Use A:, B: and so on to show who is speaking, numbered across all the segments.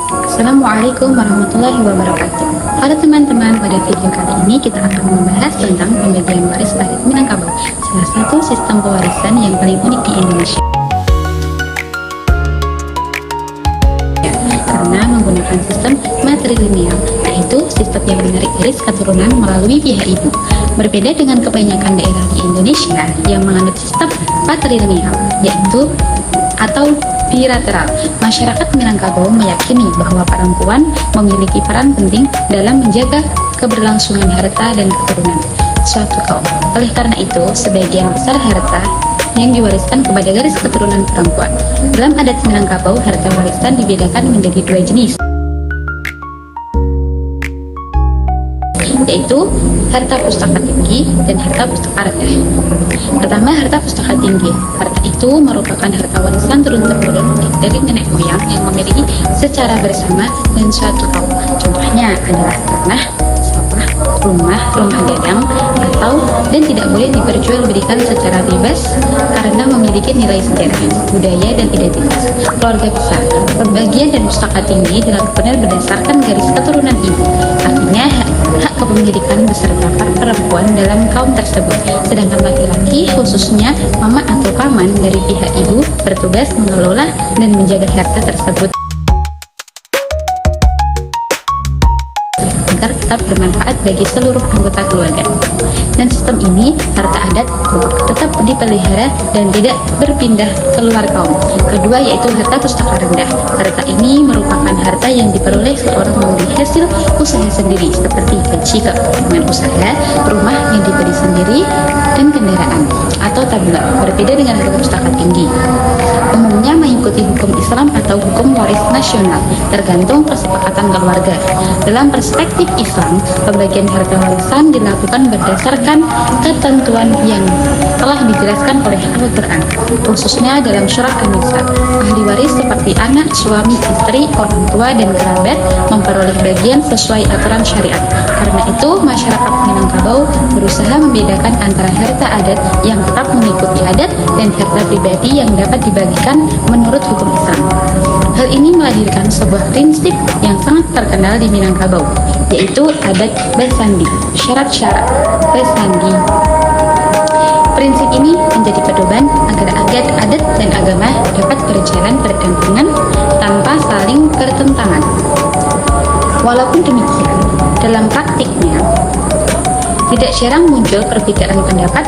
A: Assalamualaikum warahmatullahi wabarakatuh. Pada teman-teman, pada video kali ini kita akan membahas tentang pembagian waris adat Minangkabau, salah satu sistem pewarisan yang paling unik di Indonesia. Karena menggunakan sistem matrilineal, yaitu sistem yang menarik garis keturunan melalui pihak ibu. Berbeda dengan kebanyakan daerah di Indonesia yang menganut sistem patrilineal, yaitu atau bilateral. Masyarakat Minangkabau meyakini bahwa perempuan memiliki peran penting dalam menjaga keberlangsungan harta dan keturunan suatu kaum. Oleh karena itu, sebagian besar harta yang diwariskan kepada garis keturunan perempuan. Dalam adat Minangkabau, harta warisan dibedakan menjadi dua jenis, yaitu harta pustaka tinggi dan harta pustaka rendah. Pertama, harta pustaka tinggi. Harta itu merupakan harta warisan turun-temurun dari nenek moyang yang memiliki secara bersama dan suatu kaum. Contohnya adalah tanah, sawah, rumah gadang, atau dan tidak boleh diperjualbelikan secara bebas karena memiliki nilai sejarah, budaya, dan identitas. Keluarga besar. Pembagian dan pustaka tinggi dilakukan berdasarkan garis keturunan ibu. Artinya hak kepemilikan beserta perempuan dalam kaum tersebut. Sedangkan laki-laki, khususnya mama atau paman dari pihak ibu, bertugas mengelola dan menjaga harta tersebut agar tetap bermanfaat bagi seluruh anggota keluarga. Dan sistem ini, harta adat tetap dipelihara dan tidak berpindah keluar kaum. Kedua, yaitu harta pustaka rendah. Harta ini merupakan harta yang diperoleh seorang melalui hasil usaha sendiri, seperti gaji keuntungan usaha, rumah yang dibeli sendiri, dan kendaraan atau tabungan. Berbeda dengan harta pustaka tinggi, umumnya mengikuti hukum Islam atau hukum waris nasional, tergantung kesepakatan keluarga. Dalam perspektif Islam, pembagian harta warisan dilakukan berdasarkan ketentuan yang telah dijelaskan oleh Al-Quran, khususnya dalam surah An-Nisa. Ahli waris seperti anak, suami, istri, orang tua, dan kerabat memperoleh bagian sesuai aturan syariat. Karena itu, masyarakat Minangkabau berusaha membedakan antara harta adat yang tetap mengikuti adat dan harta pribadi yang dapat dibagikan menurut hukum Islam. Hal ini melahirkan sebuah prinsip yang sangat terkenal di Minangkabau, yaitu adat Basandi, syarat-syarat Basandi. Prinsip ini menjadi pedoman agar adat dan agama dapat berjalan berdampingan tanpa saling bertentangan. Walaupun demikian, dalam praktiknya tidak jarang muncul perbedaan pendapat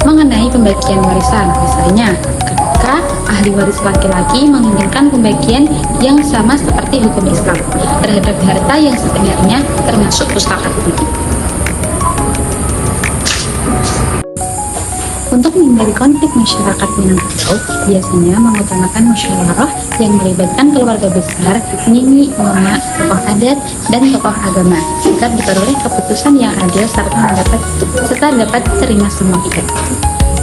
A: mengenai pembagian warisan. Misalnya, ketika ahli waris laki-laki menginginkan pembagian yang sama seperti hukum Islam terhadap harta yang sebenarnya termasuk pustaka tinggi. Untuk menghindari konflik masyarakat Minangkabau, biasanya mengutamakan musyawarah yang melibatkan keluarga besar, nini, mama, tokoh adat, dan tokoh agama, agar diperoleh keputusan yang adil serta dapat diterima semua pihak.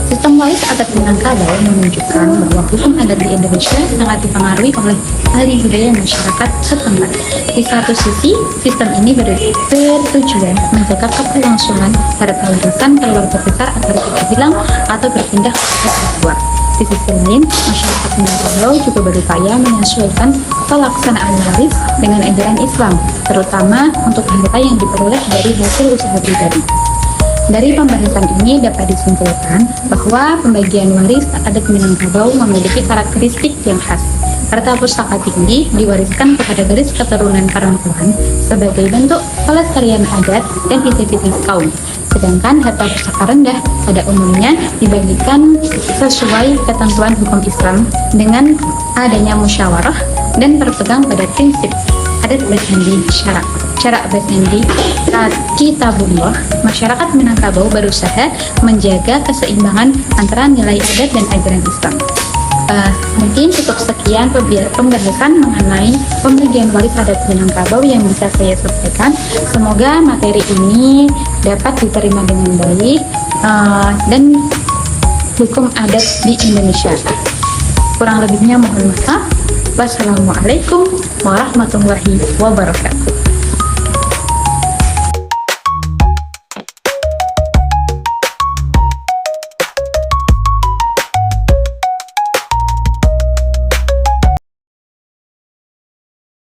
A: Sistem waris adat Minangkabau menunjukkan bahwa hukum adat di Indonesia sangat dipengaruhi oleh ahli budaya masyarakat setempat. Di satu sisi, sistem ini bertujuan menjaga keberlangsungan harta warisan keluarga besar agar tidak hilang atau berpindah ke pihak luar. Di sisi lain, masyarakat Minangkabau juga berupaya menyesuaikan pelaksanaan waris dengan ajaran Islam, terutama untuk harta yang diperoleh dari hasil usaha pribadi. Dari pembahasan ini dapat disimpulkan bahwa pembagian waris adat Minangkabau memiliki karakteristik yang khas. Harta pustaka tinggi diwariskan kepada garis keturunan perempuan sebagai bentuk pelestarian adat dan identitas kaum. Sedangkan harta pustaka rendah pada umumnya dibagikan sesuai ketentuan hukum Islam dengan adanya musyawarah dan berpegang pada prinsip adat Basandi syarak Basandi Kitabullah. Masyarakat Minangkabau berusaha menjaga keseimbangan antara nilai adat dan ajaran Islam. Mungkin cukup sekian pembahasan mengenai pembagian waris adat Minangkabau yang bisa saya sampaikan. Semoga materi ini dapat diterima dengan baik dan hukum adat di Indonesia. Kurang lebihnya mohon maaf. Wassalamualaikum warahmatullahi wabarakatuh.